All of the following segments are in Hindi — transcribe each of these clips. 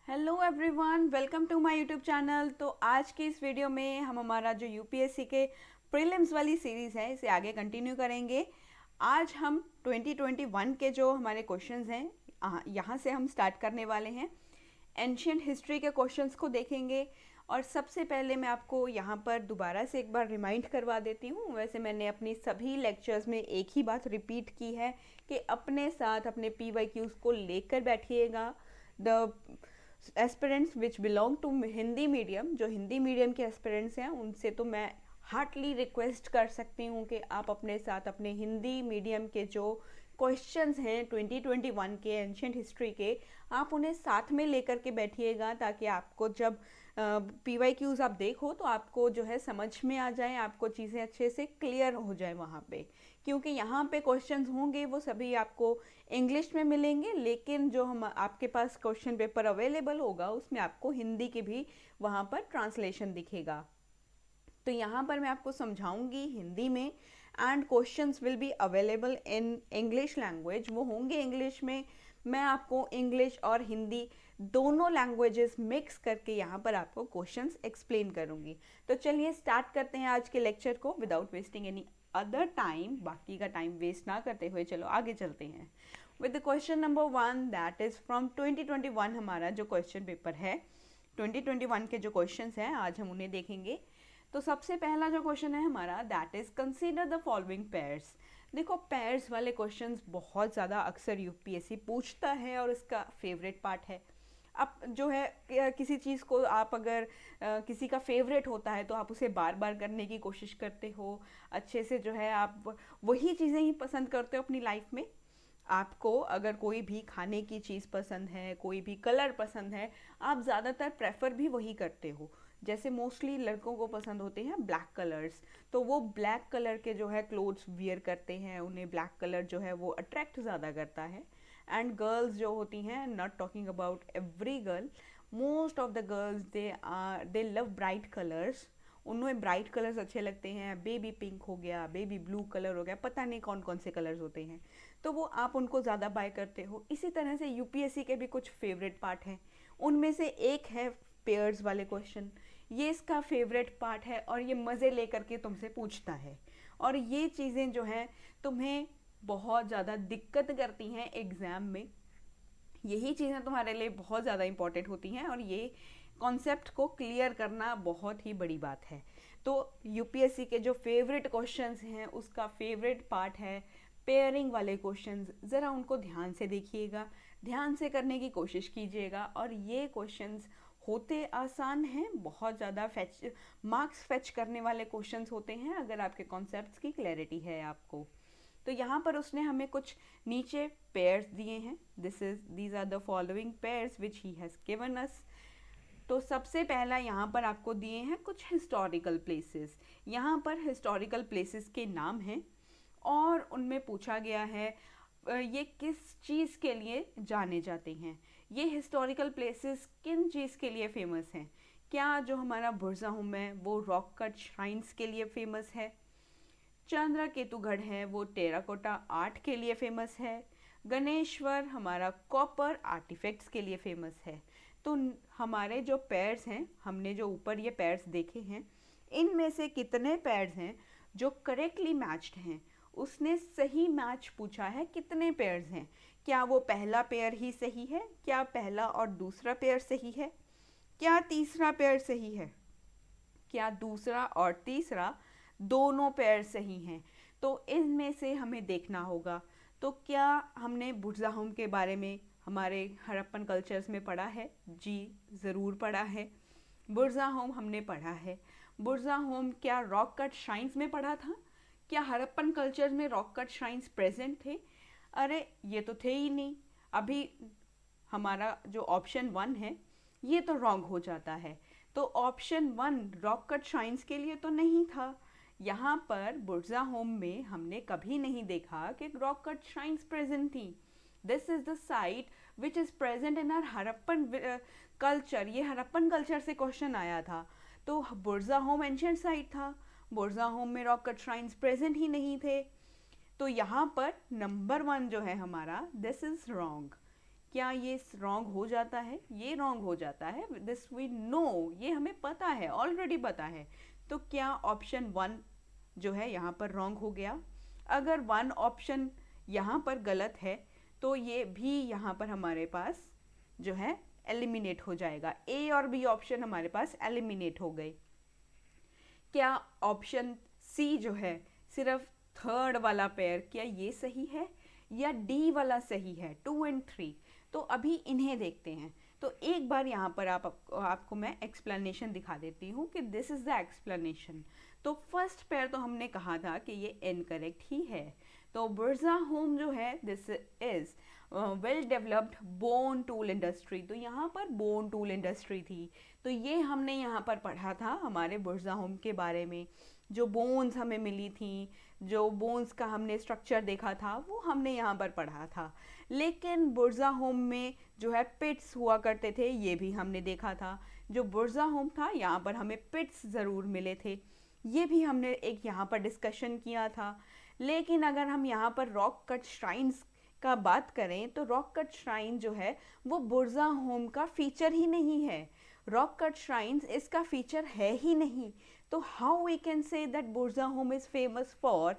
Hello everyone, welcome to my YouTube channel. तो आज की इस वीडियो में हम हमारा जो यूपीएससी के प्रीलिम्स वाली सीरीज़ है इसे आगे कंटिन्यू करेंगे। आज हम 2021 के जो हमारे क्वेश्चंस हैं यहाँ से हम स्टार्ट करने वाले हैं। एंशियंट हिस्ट्री के क्वेश्चंस को देखेंगे और सबसे पहले मैं आपको यहाँ पर दोबारा से एक बार रिमाइंड करवा देती हूँ। वैसे मैंने अपनी सभी लेक्चर्स में एक ही बात रिपीट की है कि अपने साथ अपने PYQs को लेकर बैठिएगा। The aspirants which belong to Hindi medium, जो हिंदी मीडियम के एस्पिरेंट्स हैं उनसे तो मैं हार्टली रिक्वेस्ट कर सकती हूँ कि आप अपने साथ अपने हिंदी मीडियम के जो क्वेश्चंस हैं 2021 के एंशियंट हिस्ट्री के, आप उन्हें साथ में लेकर के बैठिएगा ताकि आपको जब PYQs आप देखो तो आपको जो है समझ में आ जाए, आपको चीज़ें अच्छे से क्लियर हो जाए वहाँ पे। क्योंकि यहाँ पे क्वेश्चंस होंगे वो सभी आपको इंग्लिश में मिलेंगे, लेकिन जो हम आपके पास क्वेश्चन पेपर अवेलेबल होगा उसमें आपको हिंदी की भी वहाँ पर ट्रांसलेशन दिखेगा। तो यहाँ पर मैं आपको समझाऊंगी हिंदी में and questions will be available in English language. वो होंगे इंग्लिश में, मैं आपको इंग्लिश और हिंदी दोनों लैंग्वेजेस मिक्स करके यहाँ पर आपको क्वेश्चंस एक्सप्लेन करूँगी। तो चलिए स्टार्ट करते हैं आज के लेक्चर को without wasting any other time. बाकी का टाइम वेस्ट ना करते हुए चलो आगे चलते हैं with the question number 1 that is from 2021। हमारा जो क्वेश्चन पेपर है 2021 के जो क्वेश्चंस हैं आज हम उन्हें देखेंगे। तो सबसे पहला जो क्वेश्चन है हमारा that is consider the following pairs. देखो, पेयर्स वाले क्वेश्चंस बहुत ज़्यादा अक्सर यूपीएससी पूछता है और इसका फेवरेट पार्ट है। अब जो है किसी चीज़ को आप अगर किसी का फेवरेट होता है तो आप उसे बार बार करने की कोशिश करते हो, अच्छे से जो है आप वही चीज़ें ही पसंद करते हो अपनी लाइफ में। आपको अगर कोई भी खाने की चीज़ पसंद है, कोई भी कलर पसंद है, आप ज़्यादातर प्रेफर भी वही करते हो। जैसे मोस्टली लड़कों को पसंद होते हैं ब्लैक कलर्स, तो वो ब्लैक कलर के जो है क्लोथ्स वियर करते हैं, उन्हें ब्लैक कलर जो है वो अट्रैक्ट ज़्यादा करता है। एंड गर्ल्स जो होती हैं, not talking about every girl, most of the girls they love bright colours. उन्हें ब्राइट कलर्स अच्छे लगते हैं। बेबी पिंक हो गया, बेबी ब्लू कलर हो गया, पता नहीं कौन कौन से कलर्स होते हैं, तो वो आप उनको ज़्यादा बाय करते हो। इसी तरह से यूपीएससी के भी कुछ फेवरेट पार्ट हैं, उनमें से एक है पेयर्स वाले क्वेश्चन। ये इसका फेवरेट पार्ट है और ये मज़े लेकर के तुमसे पूछता है, और ये चीज़ें जो हैं तुम्हें बहुत ज़्यादा दिक्कत करती हैं एग्ज़ाम में। यही चीज़ें तुम्हारे लिए बहुत ज़्यादा इंपॉर्टेंट होती हैं और ये कॉन्सेप्ट को क्लियर करना बहुत ही बड़ी बात है। तो यूपीएससी के जो फेवरेट क्वेश्चंस हैं उसका फेवरेट पार्ट है पेयरिंग वाले क्वेश्चंस। ज़रा उनको ध्यान से देखिएगा, ध्यान से करने की कोशिश कीजिएगा। और ये क्वेश्चंस होते आसान हैं, बहुत ज़्यादा मार्क्स फेच करने वाले क्वेश्चंस होते हैं अगर आपके कॉन्सेप्ट्स की क्लैरिटी है आपको। तो यहाँ पर उसने हमें कुछ नीचे पेयर्स दिए हैं। These are the following pairs which he has given us. तो सबसे पहला यहाँ पर आपको दिए हैं कुछ हिस्टोरिकल प्लेसेस। यहाँ पर हिस्टोरिकल प्लेसेस के नाम हैं और उनमें पूछा गया है ये किस चीज़ के लिए जाने जाते हैं। ये हिस्टोरिकल प्लेसेस किन चीज़ के लिए फेमस हैं? क्या जो हमारा बुरज़ाहोम है वो रॉक कट श्राइन्स के लिए फेमस है? चंद्र केतुगढ़ है वो टेराकोटा आर्ट के लिए फेमस है। गणेश्वर हमारा कॉपर आर्टिफैक्ट्स के लिए फेमस है। तो हमारे जो पेयर्स हैं, हमने जो ऊपर ये पेयर्स देखे हैं, इनमें से कितने पेयर्स हैं जो करेक्टली मैच्ड हैं? उसने सही मैच पूछा है कितने पेयर्स हैं। क्या वो पहला पेयर ही सही है? क्या पहला और दूसरा पेयर सही है? क्या तीसरा पेयर सही है? क्या दूसरा और तीसरा दोनों पेयर सही हैं? तो इनमें से हमें देखना होगा। तो क्या हमने बुरज़ाहोम के बारे में हमारे हड़प्पन कल्चर्स में पढ़ा है? जी ज़रूर पढ़ा है। बुरज़ाहोम हमने पढ़ा है। बुरज़ाहोम क्या रॉक कट श्राइन्स में पढ़ा था? क्या हड़प्पन कल्चर में रॉक कट श्राइन्स प्रेजेंट थे? अरे ये तो थे ही नहीं। अभी हमारा जो ऑप्शन 1 है ये तो रॉन्ग हो जाता है। तो ऑप्शन 1 रॉक कट श्राइन्स के लिए तो नहीं था। यहाँ पर बुरज़ाहोम में हमने कभी नहीं देखा कि रॉक कट श्राइन्स प्रेजेंट थी। This is the site which is present in are Harappan culture. ये हड़प्पन कल्चर से क्वेश्चन आया था। तो बुरज़ाहोम एंशिएंट साइट था, बुरज़ाहोम में रॉक कट श्राइन्स प्रेजेंट ही नहीं थे। तो यहाँ पर नंबर 1 जो है हमारा, दिस इज रॉन्ग। क्या ये रॉन्ग हो जाता है? ये रॉन्ग हो जाता है, दिस वी नो, ये हमें पता है, ऑलरेडी पता है। तो क्या ऑप्शन 1 जो है यहाँ पर रॉन्ग हो गया? अगर 1 ऑप्शन यहाँ पर गलत है तो ये भी यहाँ पर हमारे पास जो है एलिमिनेट हो जाएगा। ए और बी ऑप्शन हमारे पास एलिमिनेट हो गए। क्या ऑप्शन सी जो है सिर्फ थर्ड वाला पेयर, क्या ये सही है या डी वाला सही है, 2 एंड 3? तो अभी इन्हें देखते हैं। तो एक बार यहाँ पर आपको मैं एक्सप्लेनेशन दिखा देती हूँ कि दिस इज द एक्सप्लेनेशन। तो फर्स्ट पेयर तो हमने कहा था कि ये इनकरेक्ट ही है। तो बुर्जा होम जो है this is well developed bone tool industry. तो यहाँ पर बोन टूल इंडस्ट्री थी, तो ये हमने यहाँ पर पढ़ा था हमारे बुर्जा होम के बारे में। जो बोन्स हमें मिली थी, जो बोन्स का हमने स्ट्रक्चर देखा था, वो हमने यहाँ पर पढ़ा था। लेकिन बुर्जा होम में जो है पिट्स हुआ करते थे, ये भी हमने देखा था। जो बुर्जा होम था यहाँ पर हमें पिट्स ज़रूर मिले थे, ये भी हमने एक यहाँ पर डिस्कशन किया था। लेकिन अगर हम यहाँ पर रॉक कट श्राइन्स का बात करें तो रॉक कट श्राइन जो है वो बुर्जा होम का फीचर ही नहीं है। रॉक कट श्राइन्स इसका फीचर है ही नहीं। तो how we can say that Burzahom is famous for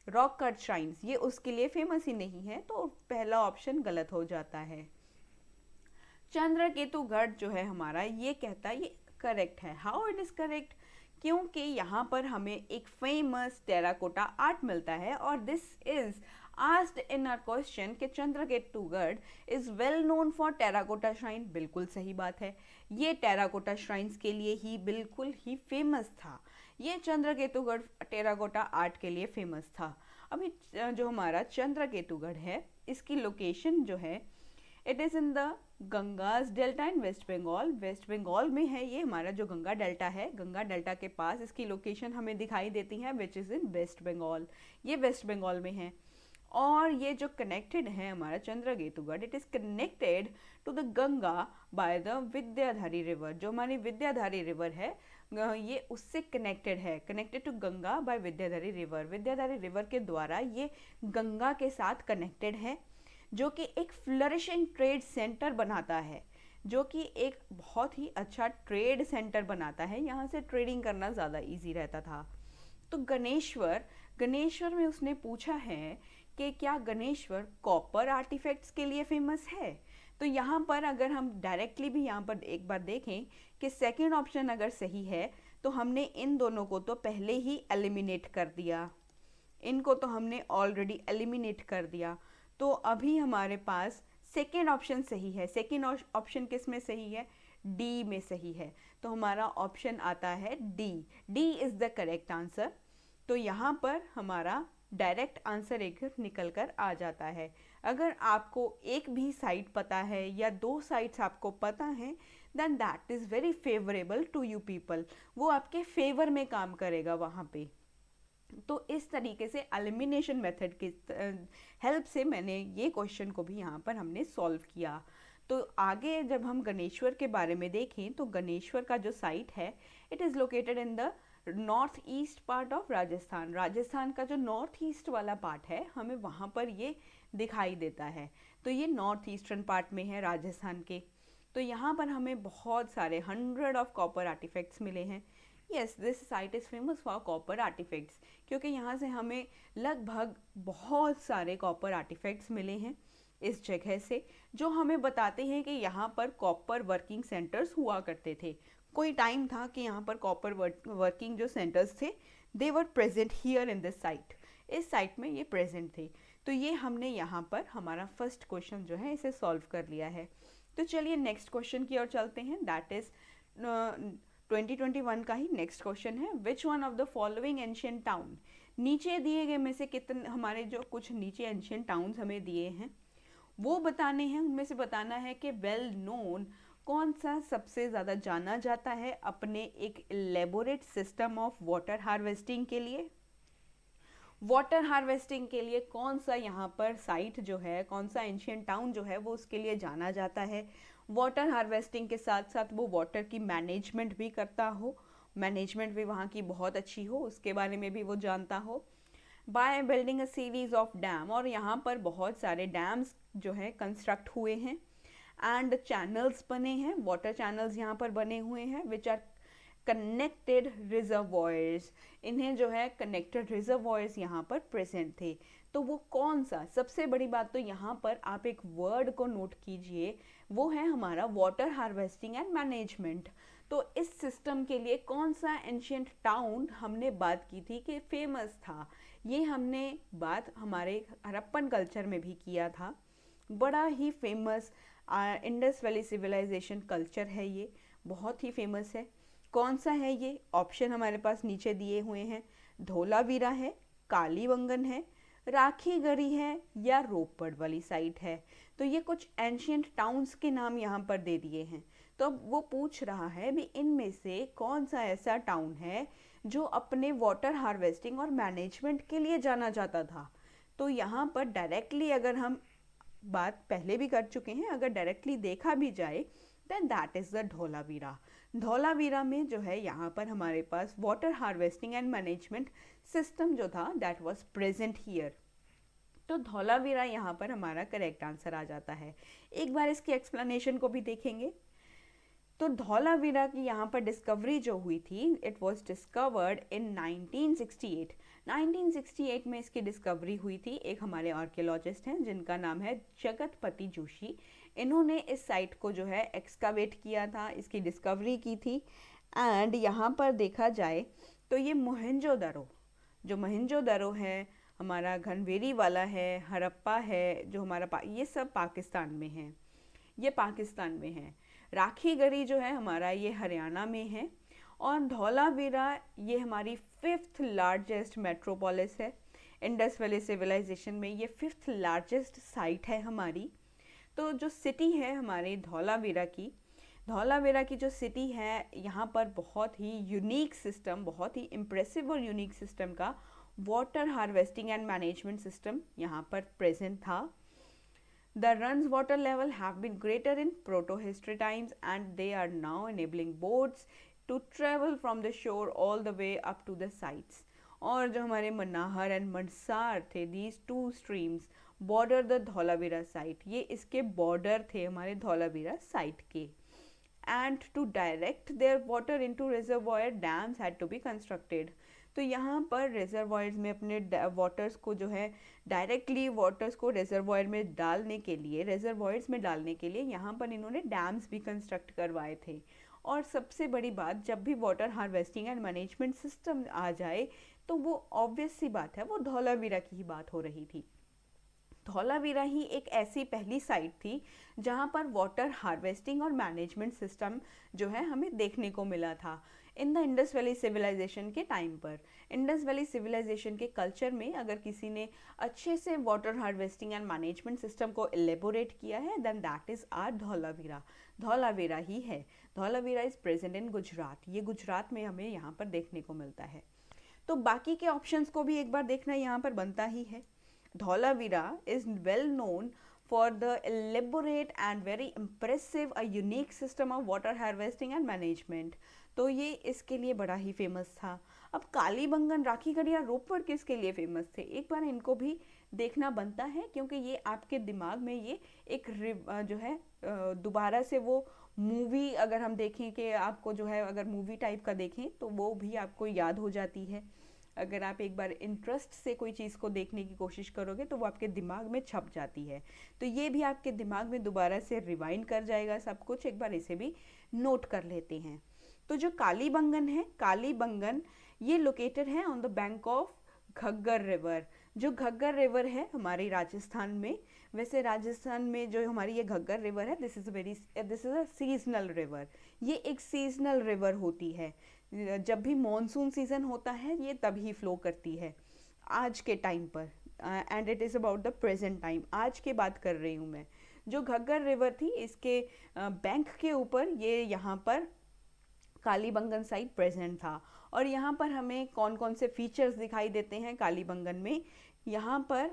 rock cut shrines? ये उसके लिए फेमस ही नहीं है, तो पहला ऑप्शन गलत हो जाता है। चंद्रकेतुगढ़ जो है हमारा, ये कहता है ये करेक्ट है। How it is correct? क्योंकि यहाँ पर हमें एक फेमस टेराकोटा आर्ट मिलता है और this is asked in our question कि Chandraketugarh is well known for terracotta shrine. बिल्कुल सही बात है, ये टेराकोटा श्राइन्स के लिए ही बिल्कुल ही फेमस था। ये चंद्रकेतुगढ़ टेराकोटा आर्ट के लिए फेमस था। अभी जो हमारा चंद्रकेतुगढ़ है, इसकी लोकेशन जो है it is in the Ganges delta in West Bengal. West Bengal में है ये हमारा जो गंगा डेल्टा है, गंगा डेल्टा के पास इसकी लोकेशन हमें दिखाई देती है, which is in West Bengal. ये वेस्ट बंगाल में है। और ये जो कनेक्टेड है हमारा Chandraketugarh, it is connected to the Ganga by the Vidyadhari river. जो हमारी विद्याधारी रिवर है ये उससे कनेक्टेड है, connected to Ganga by Vidyadhari river. Vidyadhari river के द्वारा ये गंगा के साथ कनेक्टेड है, जो कि एक फ्लरिशिंग ट्रेड सेंटर बनाता है, जो कि एक बहुत ही अच्छा ट्रेड सेंटर बनाता है। यहाँ से ट्रेडिंग करना ज़्यादा इजी रहता था। तो गणेश्वर में उसने पूछा है कि क्या गणेश्वर कॉपर आर्टिफैक्ट्स के लिए फेमस है? तो यहाँ पर अगर हम डायरेक्टली भी यहाँ पर एक बार देखें कि सेकंड ऑप्शन अगर सही है तो हमने इन दोनों को तो पहले ही एलिमिनेट कर दिया, इनको तो हमने ऑलरेडी एलिमिनेट कर दिया। तो अभी हमारे पास सेकेंड ऑप्शन सही है। सेकेंड ऑप्शन किस में सही है? डी में सही है। तो हमारा ऑप्शन आता है D. D is the correct answer. तो यहाँ पर हमारा डायरेक्ट आंसर एक निकल कर आ जाता है। अगर आपको एक भी साइट पता है या 2 साइट्स आपको पता है, then that is very favourable to you people. वो आपके फेवर में काम करेगा वहाँ पे। तो इस तरीके से एलिमिनेशन मेथड की हेल्प से मैंने ये क्वेश्चन को भी यहाँ पर हमने सॉल्व किया। तो आगे जब हम गणेश्वर के बारे में देखें तो गणेश्वर का जो साइट है it is located in the north east part of Rajasthan. Rajasthan का जो नॉर्थ ईस्ट वाला पार्ट है हमें वहाँ पर ये दिखाई देता है। तो ये नॉर्थ ईस्टर्न पार्ट में है राजस्थान के। तो यहाँ पर हमें बहुत सारे 100 ऑफ कॉपर आर्टिफैक्ट्स मिले हैं। Yes, this site is famous for copper artefacts, क्योंकि यहाँ से हमें लगभग बहुत सारे कॉपर आर्टिफैक्ट्स मिले हैं इस जगह से, जो हमें बताते हैं कि यहाँ पर कॉपर वर्किंग सेंटर्स हुआ करते थे। कोई टाइम था कि यहाँ पर कॉपर वर्किंग जो सेंटर्स थे they were present here in this site. इस साइट में ये प्रेजेंट थे। तो ये हमने यहाँ पर हमारा फर्स्ट क्वेश्चन जो है इसे सॉल्व कर लिया है। तो चलिए नेक्स्ट क्वेश्चन की ओर चलते हैं। दैट इज़ 2021 का ही नेक्स्ट क्वेश्चन है। Which one of the following ancient town, नीचे दिए गए में से कितने, हमारे जो कुछ नीचे एंशिएंट टाउन्स हमें दिए हैं वो बताने हैं। उनमें से बताना है कि वेल नोन कौन सा सबसे ज़्यादा जाना जाता है अपने एक elaborate system of water harvesting के लिए। वाटर हार्वेस्टिंग के लिए कौन सा यहाँ पर साइट जो है, कौन सा एंशिएंट टाउन जो है वो उसके लिए जाना जाता है। वाटर हार्वेस्टिंग के साथ साथ वो वाटर की मैनेजमेंट भी करता हो, मैनेजमेंट भी वहाँ की बहुत अच्छी हो, उसके बारे में भी वो जानता हो। By building a series of dam, और यहाँ पर बहुत सारे डैम्स जो है कंस्ट्रक्ट हुए हैं। एंड चैनल्स बने हैं, वाटर चैनल्स यहाँ पर बने हुए हैं विच आर कनेक्टेड रिजर्वॉयर्स। इन्हें जो है कनेक्टेड रिजर्वॉयर्स यहाँ पर प्रेजेंट थे। तो वो कौन सा, सबसे बड़ी बात तो यहाँ पर आप एक वर्ड को नोट कीजिए, वो है हमारा वाटर हार्वेस्टिंग एंड मैनेजमेंट। तो इस सिस्टम के लिए कौन सा एंशियंट टाउन हमने बात की थी कि फेमस था, ये हमने बात हमारे हड़प्पन कल्चर में भी किया था। बड़ा ही famous Indus valley civilisation culture है, ये बहुत ही फेमस है। कौन सा है ये, ऑप्शन हमारे पास नीचे दिए हुए हैं, धोलावीरा है, कालीबंगन है, राखीगढ़ी है या रोपड़ वाली साइट है। तो ये कुछ एंशियंट टाउन्स के नाम यहाँ पर दे दिए हैं। तो अब वो पूछ रहा है भी इनमें से कौन सा ऐसा टाउन है जो अपने वाटर हार्वेस्टिंग और मैनेजमेंट के लिए जाना जाता था। तो यहाँ पर डायरेक्टली अगर हम बात पहले भी कर चुके हैं, अगर डायरेक्टली देखा भी जाए then that is the Dholavira. Dholavira में जो है यहाँ पर हमारे पास water harvesting and management system जो था दैट वाज प्रेजेंट हियर। तो धौलावीरा यहाँ पर हमारा करेक्ट आंसर आ जाता है। एक बार इसकी एक्सप्लेनेशन को भी देखेंगे। तो धौलावीरा की यहाँ पर डिस्कवरी जो हुई थी, इट वाज डिस्कवर्ड इन 1968। 1968 में इसकी डिस्कवरी हुई थी। एक हमारे आर्कियोलॉजिस्ट हैं जिनका नाम है जगतपति जोशी। इन्होंने इस साइट को जो है एक्सकावेट किया था, इसकी डिस्कवरी की थी। एंड यहाँ पर देखा जाए तो ये मोहनजोदड़ो, जो मोहनजोदड़ो है, हमारा घनवेरी वाला है, हड़प्पा है, जो हमारा ये सब पाकिस्तान में है, ये पाकिस्तान में है। राखीगढ़ी जो है हमारा ये हरियाणा में है। और धौलावीरा ये हमारी 5th लार्जेस्ट मेट्रोपोलिस है। इंडस वैली सिविलाइजेशन में ये 5th लार्जेस्ट साइट है हमारी। तो जो सिटी है हमारी धौलावीरा की जो सिटी है, यहाँ पर बहुत ही यूनिक सिस्टम, बहुत ही इम्प्रेसिव और यूनिक सिस्टम का water harvesting and management system यहाँ पर प्रेजेंट था। The run's water level have been greater in proto-history times and they are now enabling boats to travel from the shore all the way up to the sites. और जो हमारे मनाहर एंड मनसार थे, these two streams border the Dholavira site, ये इसके बॉर्डर थे हमारे धौलावीरा साइट के। And to direct their water into reservoir, dams had to be constructed. तो यहाँ पर रिजर्वॉयर्स में अपने वाटर्स को जो है डायरेक्टली वाटर्स को रिजर्वॉयर में डालने के लिए, रिजर्वॉयर्स में डालने के लिए यहाँ पर इन्होंने डैम्स भी कंस्ट्रक्ट करवाए थे। और सबसे बड़ी बात, जब भी water harvesting and management system आ जाए तो वो ऑब्वियस सी बात है, वो धौलावीरा की ही बात हो रही थी। धौलावीरा ही एक ऐसी पहली साइट थी जहाँ पर वाटर हार्वेस्टिंग और मैनेजमेंट सिस्टम जो है हमें देखने को मिला था in the Indus valley civilisation के टाइम पर। इंडस वैली सिविलाइजेशन के कल्चर में अगर किसी ने अच्छे से water harvesting and management system को एलेबोरेट किया है then that is our Dholavira. Dholavira ही है। Dholavira is present in Gujarat. ये गुजरात में हमें यहाँ पर देखने को मिलता है। तो बाकी के ऑप्शंस को भी एक बार देखना यहाँ पर बनता ही है। Dhaulavira is well known for the elaborate and very impressive a unique system of water harvesting and management. तो ये इसके लिए बड़ा ही फेमस था। अब कालीबंगन, राखीगढ़ी और रोपड़ किसके लिए फेमस थे, एक बार इनको भी देखना बनता है, क्योंकि ये आपके दिमाग में ये एक जो है दोबारा से वो मूवी अगर हम देखें कि आपको जो है अगर मूवी टाइप का देखें तो वो भी आपको याद हो जाती है। अगर आप एक बार इंटरेस्ट से कोई चीज़ को देखने की कोशिश करोगे तो वो आपके दिमाग में छप जाती है। तो ये भी आपके दिमाग में दोबारा से रिवाइंड कर जाएगा सब कुछ। एक बार इसे भी नोट कर लेते हैं। तो जो कालीबंगन है, कालीबंगन ये लोकेटेड है on the bank of Ghaggar river. जो घग्गर रिवर है हमारी राजस्थान में, वैसे राजस्थान में जो हमारी ये घग्गर रिवर है this is a seasonal river. ये एक सीजनल रिवर होती है। जब भी मॉनसून सीज़न होता है ये तभी फ्लो करती है आज के टाइम पर। And it is about the present time, आज की बात कर रही हूँ मैं। जो घग्गर रिवर थी इसके बैंक के ऊपर ये यहाँ पर कालीबंगन साइट प्रेजेंट था। और यहाँ पर हमें कौन कौन से फीचर्स दिखाई देते हैं कालीबंगन में, यहाँ पर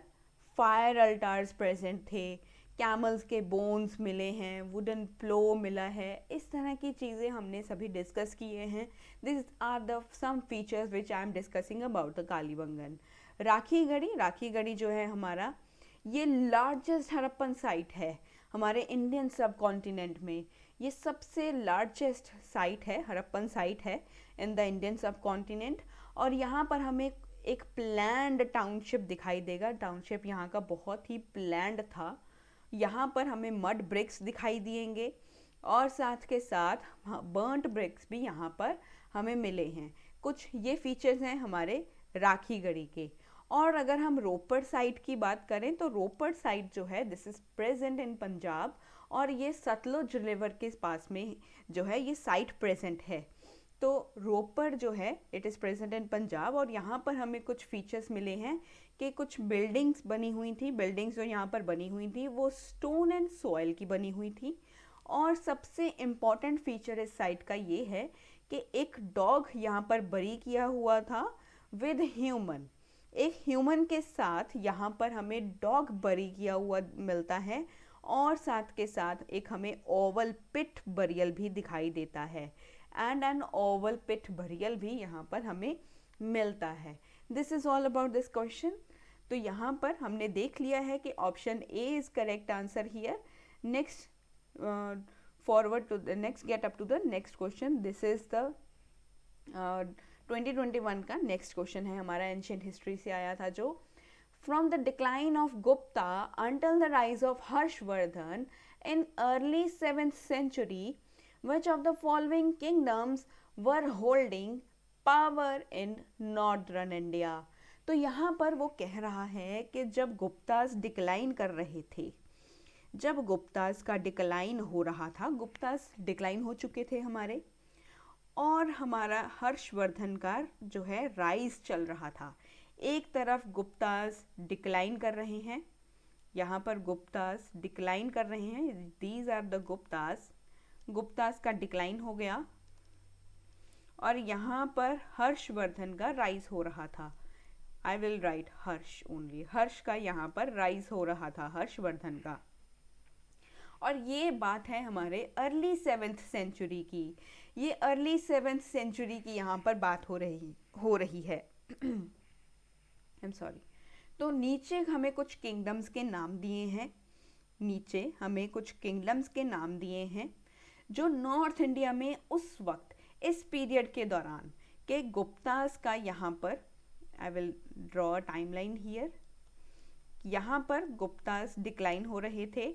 फायर अल्टार्स प्रेजेंट थे, कैमल्स के बोन्स मिले हैं, वुडन प्लो मिला है, इस तरह की चीज़ें हमने सभी डिस्कस किए हैं। This are the some features which I am discussing about the Kalibangan. Rakhigarhi जो है हमारा ये लार्जेस्ट हड़प्पन साइट है। हमारे इंडियन सब कॉन्टिनेंट में ये सबसे लार्जेस्ट साइट है, हड़प्पन साइट है इन द इंडियन सब कॉन्टिनेंट। और यहाँ पर हमें एक प्लैंड टाउनशिप दिखाई देगा। टाउनशिप यहाँ का बहुत ही प्लैंड था। यहाँ पर हमें मड ब्रिक्स दिखाई देंगे और साथ के साथ बर्न्ट ब्रिक्स भी यहाँ पर हमें मिले हैं। कुछ ये फीचर्स हैं हमारे राखीगढ़ी के। और अगर हम रोपड़ साइट की बात करें तो रोपड़ साइट जो है दिस इज़ प्रेजेंट इन पंजाब, और ये सतलुज रिवर के पास में जो है ये साइट प्रेजेंट है। तो रोपड़ जो है इट इज़ प्रेजेंट इन पंजाब, और यहाँ पर हमें कुछ फीचर्स मिले हैं कि कुछ बिल्डिंग्स बनी हुई थी। बिल्डिंग्स जो यहाँ पर बनी हुई थी वो स्टोन एंड सॉइल की बनी हुई थी। और सबसे इम्पॉर्टेंट फीचर इस साइट का ये है कि एक डॉग यहाँ पर बरी किया हुआ था विद ह्यूमन। एक ह्यूमन के साथ यहाँ पर हमें डॉग बरी किया हुआ मिलता है, और साथ के साथ एक हमें ओवल पिट बरियल भी दिखाई देता है। And an oval pit burial भी यहाँ पर हमें मिलता है। This is all about this question. तो यहाँ पर हमने देख लिया है कि option A is correct answer here. Next forward to the next, get up to the next question. This is the 2021 का नेक्स्ट क्वेश्चन है हमारा, एंशियंट हिस्ट्री से आया था जो। From the decline of Gupta until the rise of Harshvardhan in early 7th century, which of the following kingdoms were holding power in northern India? तो यहाँ पर वो कह रहा है कि जब गुप्तास डिक्लाइन कर रहे थे, जब गुप्तास का डिक्लाइन हो रहा था, गुप्तास डिक्लाइन हो चुके थे हमारे, और हमारा हर्षवर्धन का जो है राइज चल रहा था। एक तरफ गुप्तास डिक्लाइन कर रहे हैं, यहाँ पर गुप्तास डिक्लाइन कर रहे हैं, these are the Guptas. Guptas का डिक्लाइन हो गया, और यहाँ पर हर्षवर्धन का राइज हो रहा था। I will write Harsha only, Harsha का यहाँ पर राइज हो रहा था, हर्षवर्धन का। और ये बात है हमारे अर्ली 7th सेंचुरी की। ये अर्ली 7th सेंचुरी की यहाँ पर बात हो रही है। I am sorry. तो नीचे हमें कुछ किंगडम्स के नाम दिए हैं, नीचे हमें कुछ किंगडम्स के नाम दिए हैं जो नॉर्थ इंडिया में उस वक्त इस पीरियड के दौरान के गुप्तास का यहाँ पर, I will draw a timeline here, यहाँ पर गुप्तास डिक्लाइन हो रहे थे,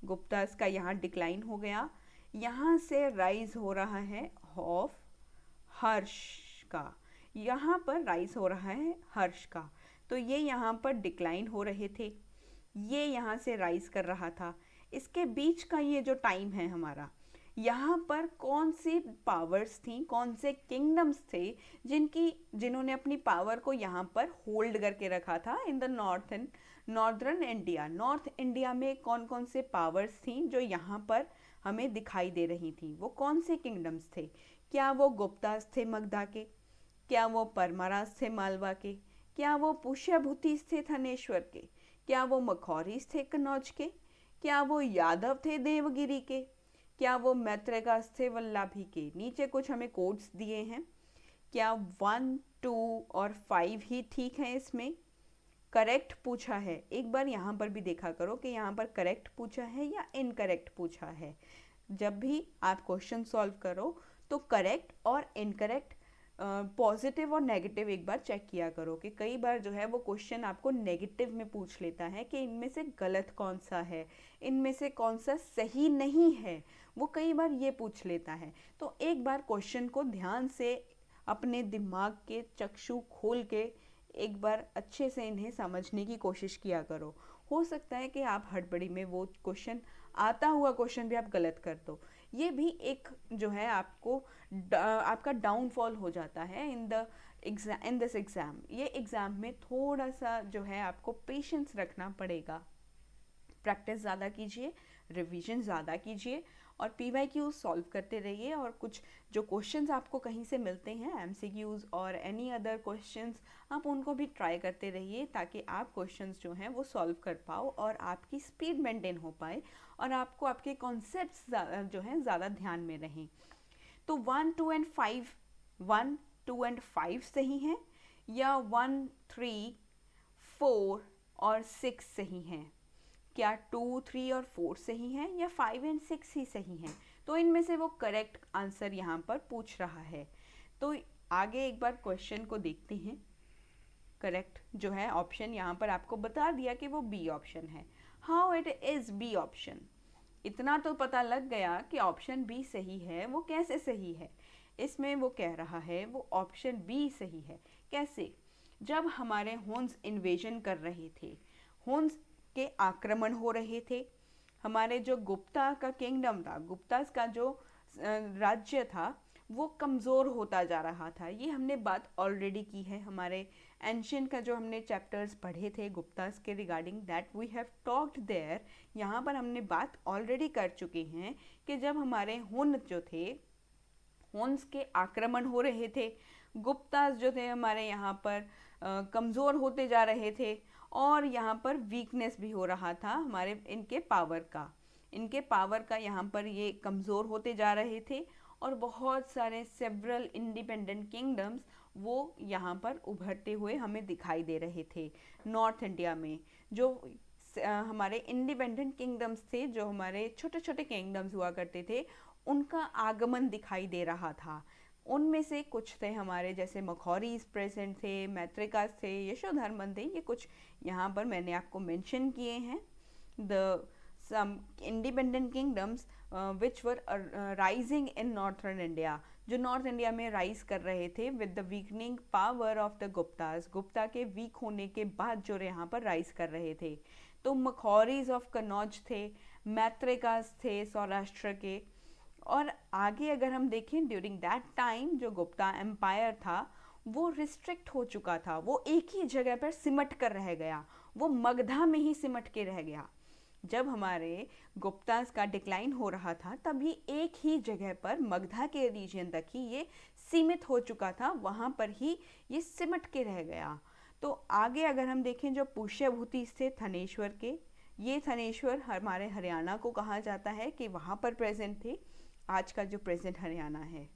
गुप्तास का यहाँ डिक्लाइन हो गया, यहाँ से राइज हो रहा है ऑफ हर्ष का, यहाँ पर राइज हो रहा है हर्ष का। तो ये यहाँ पर डिक्लाइन हो रहे थे, ये यहाँ से राइज कर रहा था। इसके बीच का ये जो टाइम है हमारा, यहाँ पर कौन सी पावर्स थी, कौन से किंगडम्स थे जिन्होंने अपनी पावर को यहाँ पर होल्ड करके रखा था in the northern India. North India में कौन कौन से पावर्स थी जो यहाँ पर हमें दिखाई दे रही थी, वो कौन से किंगडम्स थे? क्या वो गुप्तास थे मगधा के? क्या वो परमारास थे मालवा के? क्या वो पुष्यभूतिस थे थानेश्वर के? क्या वो मखौरीस थे कन्नौज के? क्या वो यादव थे देवगिरी के? क्या वो मैत्रेयकास थे वल्लभी के? नीचे कुछ हमें कोड्स दिए हैं। क्या 1, 2 और 5 ही ठीक है? इसमें करेक्ट पूछा है, एक बार यहाँ पर भी देखा करो कि यहाँ पर करेक्ट पूछा है या इनकरेक्ट पूछा है। जब भी आप क्वेश्चन सॉल्व करो तो करेक्ट और इनकरेक्ट, पॉजिटिव और नेगेटिव एक बार चेक किया करो, कि कई बार जो है वो क्वेश्चन आपको नेगेटिव में पूछ लेता है कि इनमें से गलत कौन सा है, इनमें से कौन सा सही नहीं है, वो कई बार ये पूछ लेता है। तो एक बार क्वेश्चन को ध्यान से अपने दिमाग के चक्षु खोल के एक बार अच्छे से इन्हें समझने की कोशिश किया करो। हो सकता है कि आप हड़बड़ी में वो क्वेश्चन, आता हुआ क्वेश्चन भी आप गलत कर दो। ये भी एक जो है आपका डाउनफॉल हो जाता है इन दिस एग्ज़ाम। ये एग्ज़ाम में थोड़ा सा जो है आपको पेशेंस रखना पड़ेगा। प्रैक्टिस ज़्यादा कीजिए, रिवीजन ज़्यादा कीजिए, और PYQ सॉल्व करते रहिए। और कुछ जो क्वेश्चंस आपको कहीं से मिलते हैं, MCQs और एनी अदर क्वेश्चंस, आप उनको भी ट्राई करते रहिए ताकि आप क्वेश्चंस जो हैं वो सॉल्व कर पाओ और आपकी स्पीड मेंटेन हो पाए और आपको आपके कॉन्सेप्ट्स जो हैं ज़्यादा ध्यान में रहें। तो 1, 2 and 5 सही हैं, या 1, 3, 4 और 6 सही हैं? क्या 2, 3 और 4 सही हैं या 5 एंड 6 ही सही हैं? तो इनमें से वो करेक्ट आंसर यहाँ पर पूछ रहा है। तो आगे एक बार क्वेश्चन को देखते हैं। करेक्ट जो है ऑप्शन यहाँ पर आपको बता दिया कि वो बी ऑप्शन है। How it is B option? इतना तो पता लग गया कि ऑप्शन बी सही है। वो कैसे सही है? इसमें वो कह रहा है वो ऑप्शन बी सही है। कैसे? जब हमारे हुन्स इन्वेजन कर रहे थे, हुन्स के आक्रमण हो रहे थे, हमारे जो गुप्ता का किंगडम था, गुप्तास का जो राज्य था, वो कमज़ोर होता जा रहा था। ये हमने बात ऑलरेडी की है हमारे एंशियंट का जो हमने चैप्टर्स पढ़े थे गुप्तास के regarding, that we have talked there. यहाँ पर हमने बात ऑलरेडी कर चुके हैं कि जब हमारे हुन जो थे, हुन्स के आक्रमण हो रहे थे, गुप्तास जो थे हमारे यहाँ पर कमज़ोर होते जा रहे थे और यहाँ पर वीकनेस भी हो रहा था हमारे इनके पावर का यहाँ पर ये कमज़ोर होते जा रहे थे और बहुत सारे सेवरल इंडिपेंडेंट किंगडम्स वो यहाँ पर उभरते हुए हमें दिखाई दे रहे थे। नॉर्थ इंडिया में जो हमारे इंडिपेंडेंट किंगडम्स थे, जो हमारे छोटे छोटे किंगडम्स हुआ करते थे, उनका आगमन दिखाई दे रहा था। उनमें से कुछ थे हमारे जैसे मखौरीज प्रेजेंट थे, मैत्रिकास थे, यशोधर्मन थे। ये कुछ यहाँ पर मैंने आपको मेंशन किए हैं। The some independent kingdoms which were rising in northern India, जो नॉर्थ इंडिया में राइज कर रहे थे with the weakening power of the Guptas, Gupta के वीक होने के बाद जो यहाँ पर राइज कर रहे थे। तो मखौरीज ऑफ कन्नौज थे, मैत्रिकास थे सौराष्ट्र के। और आगे अगर हम देखें ड्यूरिंग दैट टाइम जो गुप्ता एम्पायर था वो रिस्ट्रिक्ट हो चुका था, वो एक ही जगह पर सिमट कर रह गया, वो मगधा में ही सिमट के रह गया। जब हमारे गुप्तास का डिक्लाइन हो रहा था तभी एक ही जगह पर मगधा के रीजन तक ही ये सीमित हो चुका था, वहाँ पर ही ये सिमट के रह गया। तो आगे अगर हम देखें जो पुष्यभूति थे थनेश्वर के, ये थनेश्वर हमारे हरियाणा को कहा जाता है कि वहाँ पर प्रेजेंट थे, आज का जो प्रेजेंट हरियाणा है।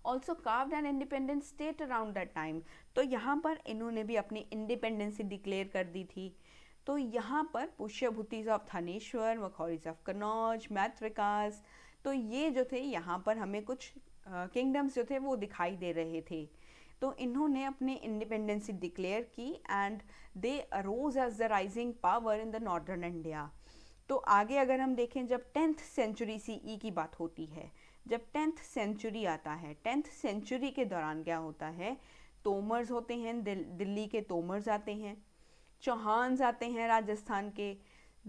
Also carved an independent state around that time, तो यहाँ पर इन्होंने भी अपनी इंडिपेंडेंसी डिक्लेयर कर दी थी। तो यहाँ पर पुष्यभूतिज ऑफ थानेश्वर, मखौरीज ऑफ कन्नौज, मैत्रिकास, तो ये जो थे यहाँ पर हमें कुछ किंगडम्स जो थे वो दिखाई दे रहे थे। तो इन्होंने अपनी इंडिपेंडेंसी डिक्लेयर की and they arose as the rising power in the northern India. तो आगे अगर हम देखें जब 10th सेंचुरी CE की बात होती है, जब 10th सेंचुरी आता है, 10th सेंचुरी के दौरान क्या होता है, तोमर्स होते हैं, दिल्ली के तोमर्स आते हैं, चौहान्स आते हैं राजस्थान के,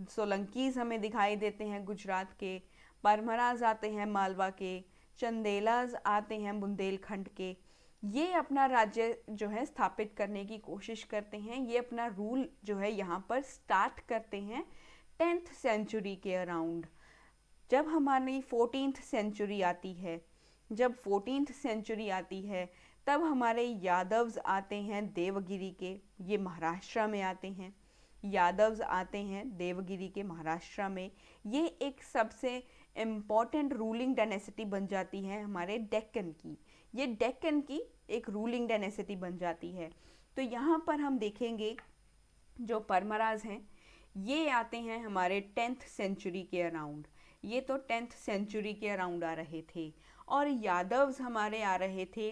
सोलंकीज हमें दिखाई देते हैं गुजरात के, परमराज आते हैं मालवा के, चंदेलाज आते हैं बुंदेलखंड के। ये अपना राज्य जो है स्थापित करने की कोशिश करते हैं, ये अपना रूल जो है यहाँ पर स्टार्ट करते हैं 10th सेंचुरी के अराउंड। जब हमारी 14th सेंचुरी आती है, जब 14th सेंचुरी आती है तब हमारे यादव्स आते हैं देवगिरी के, ये महाराष्ट्र में आते हैं, यादव्स आते हैं देवगिरी के महाराष्ट्र में। ये एक सबसे इम्पॉर्टेंट रूलिंग डायनेसिटी बन जाती है हमारे डेक्कन की, ये डेक्कन की एक रूलिंग डायनेसिटी बन जाती है। तो यहाँ पर हम देखेंगे जो परमराज हैं ये आते हैं हमारे 10th सेंचुरी के अराउंड, ये तो 10th सेंचुरी के अराउंड आ रहे थे, और यादव्स हमारे आ रहे थे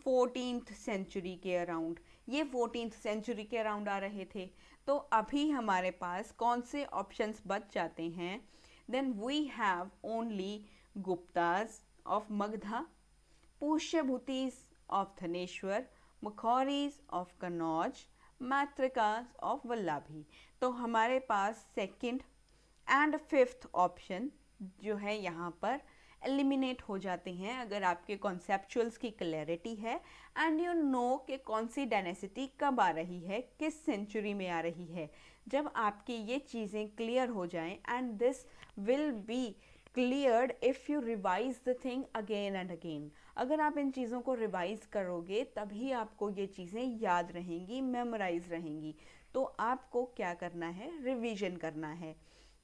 14th सेंचुरी के अराउंड, ये 14th सेंचुरी के अराउंड आ रहे थे। तो अभी हमारे पास कौन से ऑप्शंस बच जाते हैं? Then we have only Guptas of Magadha, Pushyabhutis of Thaneshwar, Maukharis of Kannauj, Maitrakas of Vallabhi. तो हमारे पास सेकंड एंड फिफ्थ ऑप्शन जो है यहाँ पर एलिमिनेट हो जाते हैं अगर आपके कॉन्सेप्चुअल्स की क्लैरिटी है एंड यू नो कि कौन सी डायनेसिटी कब आ रही है, किस सेंचुरी में आ रही है। जब आपकी ये चीज़ें क्लियर हो जाएं and this will be cleared if you revise the thing again and again. अगर आप इन चीज़ों को रिवाइज करोगे तभी आपको ये चीज़ें याद रहेंगी, मेमोराइज रहेंगी। तो आपको क्या करना है, रिवीजन करना है।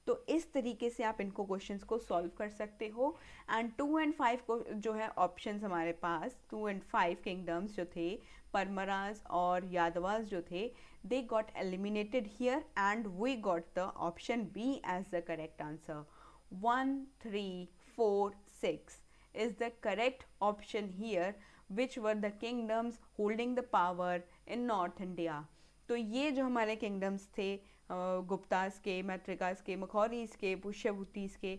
तो इस तरीके से आप इनको क्वेश्चंस को सॉल्व कर सकते हो। एंड 2 and 5 को जो है ऑप्शंस हमारे पास 2 and 5 किंगडम्स जो थे, परमराज और यादवास जो थे, they got eliminated here and we got the option B as the correct answer. 1, 3, 4, 6 is the correct option here, which were the kingdoms holding the power in North India. तो ये जो हमारे किंगडम्स थे, गुप्तास के, मैत्रिकास के, मखौरीज के, पुष्यभूतिस के,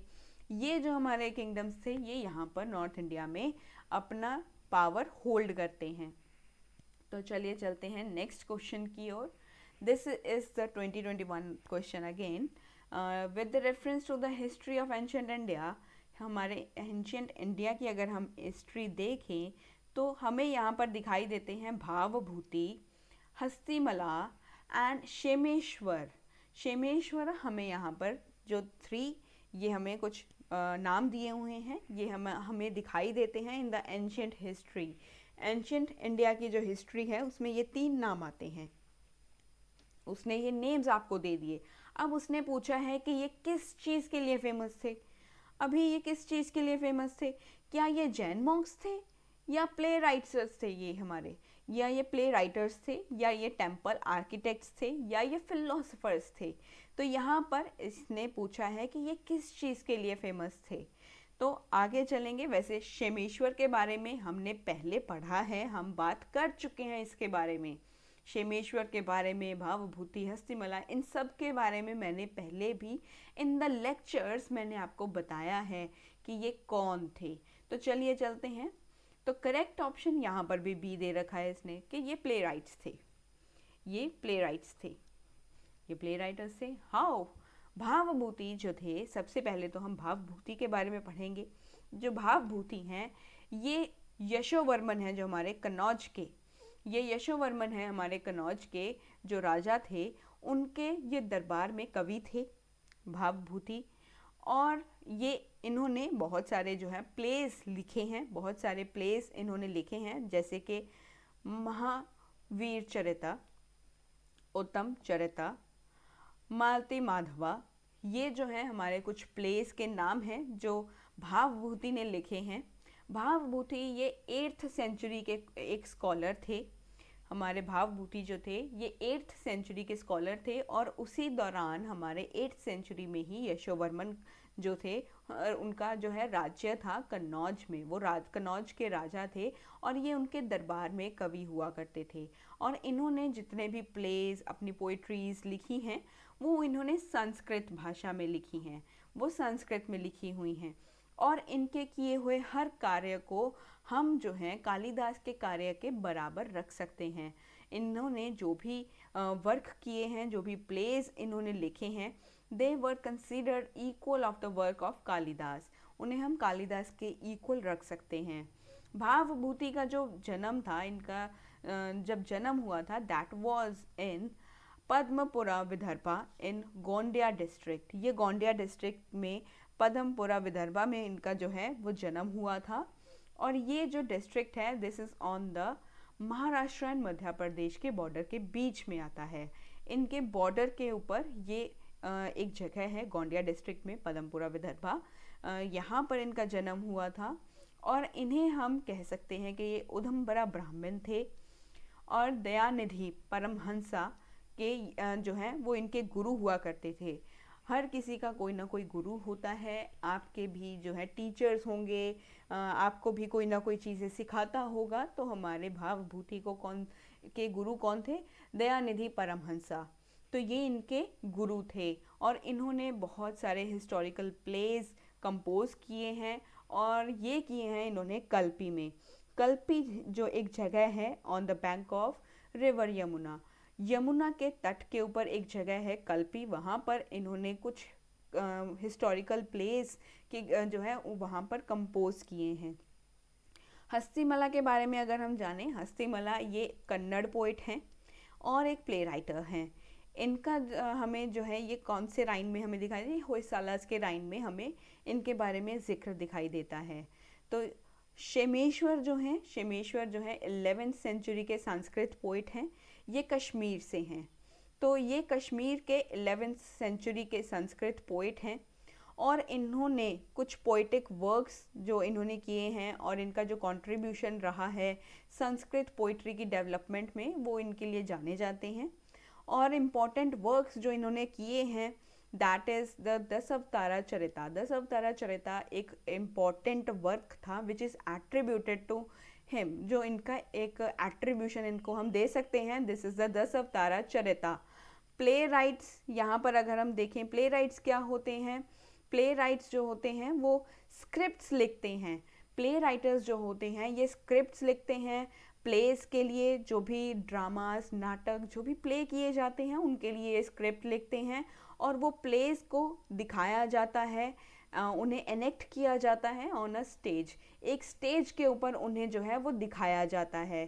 ये जो हमारे किंगडम्स थे ये यहाँ पर नॉर्थ इंडिया में अपना पावर होल्ड करते हैं. तो चलिए चलते हैं नेक्स्ट क्वेश्चन की ओर. This is the 2021 question again with the reference to the history of ancient India. हमारे एंशिएंट इंडिया की अगर हम हिस्ट्री देखें तो हमें यहाँ पर दिखाई देते हैं भावभूति, हस्तिमला एंड शेमेश्वर. शेमेश्वर हमें यहाँ पर जो 3 ये हमें कुछ नाम दिए हुए हैं, ये हमें दिखाई देते हैं in the ancient history. Ancient India की जो हिस्ट्री है उसमें ये 3 नाम आते हैं. उसने ये नेम्स आपको दे दिए. अब उसने पूछा है कि ये किस चीज़ के लिए फेमस थे. अभी ये किस चीज़ के लिए फेमस थे? क्या ये जैन मॉन्क्स थे या प्ले राइटर्स थे ये हमारे, या ये प्ले राइटर्स थे, या ये टेम्पल आर्किटेक्ट्स थे, या ये फिलोसफर्स थे. तो यहाँ पर इसने पूछा है कि ये किस चीज़ के लिए फेमस थे. तो आगे चलेंगे. वैसे शेमेश्वर के बारे में हमने पहले पढ़ा है, हम बात कर चुके हैं इसके बारे में. शेमेश्वर के बारे में, भावभूति, हस्तिमला, इन सब के बारे में मैंने पहले भी इन द लेक्चर्स मैंने आपको बताया है कि ये कौन थे. तो चलिए चलते हैं. तो करेक्ट ऑप्शन यहाँ पर भी बी दे रखा है इसने कि ये प्ले राइट्स थे. ये प्ले राइट्स थे, ये प्ले राइटर्स थे. हाउ भावभूति जो थे, सबसे पहले तो हम भावभूति के बारे में पढ़ेंगे. जो भावभूति हैं ये यशोवर्मन हैं जो हमारे कन्नौज के, ये यशोवर्मन है हमारे कन्नौज के जो राजा थे, उनके ये दरबार में कवि थे भावभूति. और ये इन्होंने बहुत सारे जो है प्लेस लिखे हैं, बहुत सारे प्लेस इन्होंने लिखे हैं, जैसे कि महावीर चरिता, उत्तम चरिता, मालती माधवा. ये जो है हमारे कुछ प्लेस के नाम हैं जो भावभूति ने लिखे हैं. भावभूति ये 8th सेंचुरी के एक स्कॉलर थे. हमारे भावभूति जो थे ये 8th सेंचुरी के स्कॉलर थे और उसी दौरान हमारे 8th सेंचुरी में ही यशोवर्मन जो थे उनका जो है राज्य था कन्नौज में. वो कन्नौज के राजा थे और ये उनके दरबार में कवि हुआ करते थे. और इन्होंने जितने भी प्लेस, अपनी पोइट्रीज लिखी हैं वो इन्होंने संस्कृत भाषा में लिखी हैं, वो संस्कृत में लिखी हुई हैं. और इनके किए हुए हर कार्य को हम जो हैं कालिदास के कार्य के बराबर रख सकते हैं. इन्होंने जो भी वर्क किए हैं, जो भी प्लेस इन्होंने लिखे हैं, they were considered equal of the work of Kalidasa. उन्हें हम कालिदास के इक्वल रख सकते हैं. भावभूति का जो जन्म था, इनका जब जन्म हुआ था, that was in Padmapura Vidarbha in Gondia district. ये गोंडिया डिस्ट्रिक्ट में पद्मपुरा विदर्भा में इनका जो है वो जन्म हुआ था. और ये जो डिस्ट्रिक्ट है this is on the Maharashtra and Madhya Pradesh के बॉर्डर के बीच में आता है. इनके बॉर्डर के ऊपर ये एक जगह है गोंडिया डिस्ट्रिक्ट में, पद्मपुरा विदर्भा. यहाँ पर इनका जन्म हुआ था. और इन्हें हम कह सकते हैं कि ये उदंबरा ब्राह्मण थे और दयानिधि परमहंसा के जो हैं वो इनके गुरु हुआ करते थे. हर किसी का कोई ना कोई गुरु होता है. आपके भी जो है टीचर्स होंगे, आपको भी कोई ना कोई चीज़ें सिखाता होगा. तो हमारे भावभूति को के गुरु कौन थे? दयानिधि परमहंसा. तो ये इनके गुरु थे और इन्होंने बहुत सारे हिस्टोरिकल प्लेस कंपोज किए हैं और ये किए हैं इन्होंने कल्पी में. कल्पी जो एक जगह है on the bank of river Yamuna, Yamuna के तट के ऊपर एक जगह है कल्पी. वहाँ पर इन्होंने कुछ हिस्टोरिकल प्लेस के जो है वहाँ पर कंपोज किए हैं. हस्तिमला के बारे में अगर हम जानें, हस्तिमला ये कन्नड़ पोइट हैं और एक प्ले राइटर हैं. इनका हमें जो है ये कौन से राइन में हमें दिखाई दे, होयसालास के राइन में हमें इनके बारे में जिक्र दिखाई देता है. तो शेमेश्वर जो हैं, शेमेश्वर जो है 11th सेंचुरी के संस्कृत पोइट हैं. ये कश्मीर से हैं. तो ये कश्मीर के 11th सेंचुरी के संस्कृत पोइट हैं और इन्होंने कुछ पोइटिक वर्क्स जो इन्होंने किए हैं और इनका जो कंट्रीब्यूशन रहा है संस्कृत पोइट्री की डेवलपमेंट में, वो इनके लिए जाने जाते हैं. और इम्पॉर्टेंट वर्क्स जो इन्होंने किए हैं that is the Dashavatara Charita. Dashavatara Charita एक इम्पॉर्टेंट वर्क था which is attributed to him, जो इनका एक एट्रीब्यूशन इनको हम दे सकते हैं, this is the Dashavatara Charita. Playwrights, यहाँ पर अगर हम देखें प्ले राइट्स क्या होते हैं, प्ले राइट्स जो होते हैं वो स्क्रिप्ट्स लिखते हैं। प्ले राइटर्स जो होते हैं ये स्क्रिप्ट्स लिखते हैं प्लेस के लिए, जो भी ड्रामास नाटक जो भी प्ले किए जाते हैं उनके लिए ये स्क्रिप्ट लिखते हैं और वो प्लेस को दिखाया जाता है, उन्हें एनेक्ट किया जाता है ऑन अ स्टेज, एक स्टेज के ऊपर उन्हें जो है वो दिखाया जाता है।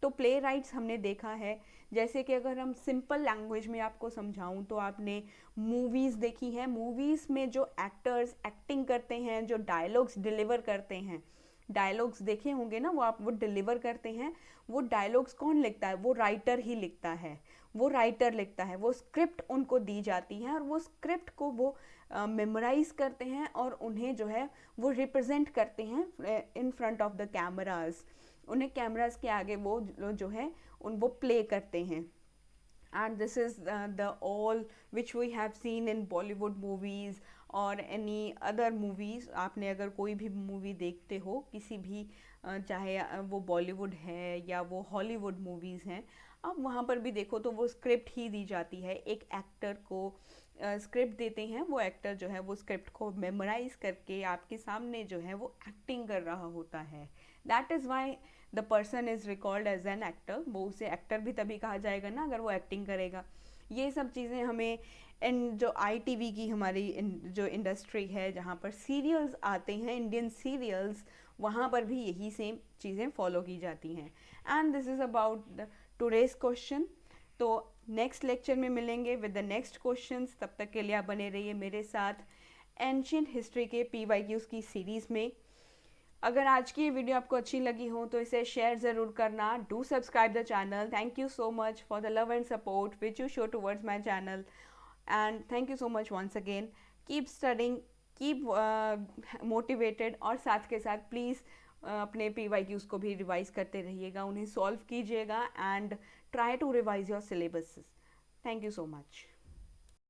तो प्ले राइट्स हमने देखा है, जैसे कि अगर हम सिंपल लैंग्वेज में आपको समझाऊं तो आपने मूवीज़ देखी हैं, मूवीज़ में जो एक्टर्स एक्टिंग करते हैं, जो डायलॉग्स डिलीवर करते हैं, डायलॉग्स देखे होंगे ना, वो डिलीवर करते हैं, वो डायलॉग्स कौन लिखता है, वो राइटर ही लिखता है, वो राइटर लिखता है, वो स्क्रिप्ट उनको दी जाती है और वो स्क्रिप्ट को वो मेमोराइज करते हैं और उन्हें जो है वो रिप्रेजेंट करते हैं in front of the cameras, उन्हें कैमराज के आगे वो जो है वो प्ले करते हैं। And this is the all which we have seen in Bollywood movies और any other movies। आपने अगर कोई भी मूवी देखते हो किसी भी चाहे वो बॉलीवुड है या वो हॉलीवुड मूवीज़ हैं, आप वहाँ पर भी देखो तो वो स्क्रिप्ट ही दी जाती है, एक एक्टर को स्क्रिप्ट देते हैं, वो एक्टर जो है वो स्क्रिप्ट को मेमोराइज करके आपके सामने जो है वो एक्टिंग कर रहा होता है। That is why the person is recalled as an actor, वो उसे एक्टर भी तभी कहा जाएगा ना अगर वो एक्टिंग करेगा। ये सब चीज़ें हमें इन जो ITV की हमारी जो इंडस्ट्री है जहाँ पर सीरियल्स आते हैं, इंडियन सीरियल्स, वहाँ पर भी यही सेम चीज़ें फॉलो की जाती हैं। And this is about today's question. तो नेक्स्ट लेक्चर में मिलेंगे विद द नेक्स्ट क्वेश्चंस, तब तक के लिए आप बने रहिए मेरे साथ एंशिएंट हिस्ट्री के PYQs की सीरीज़ में। अगर आज की ये वीडियो आपको अच्छी लगी हो तो इसे शेयर ज़रूर करना, do subscribe the channel. Thank you so much for the love and support which you show towards my channel and thank you so much once again. Keep studying, keep motivated और साथ के साथ प्लीज़ अपने PYQs को भी रिवाइज करते रहिएगा, उन्हें सॉल्व कीजिएगा and try to revise your syllabus. Thank you so much.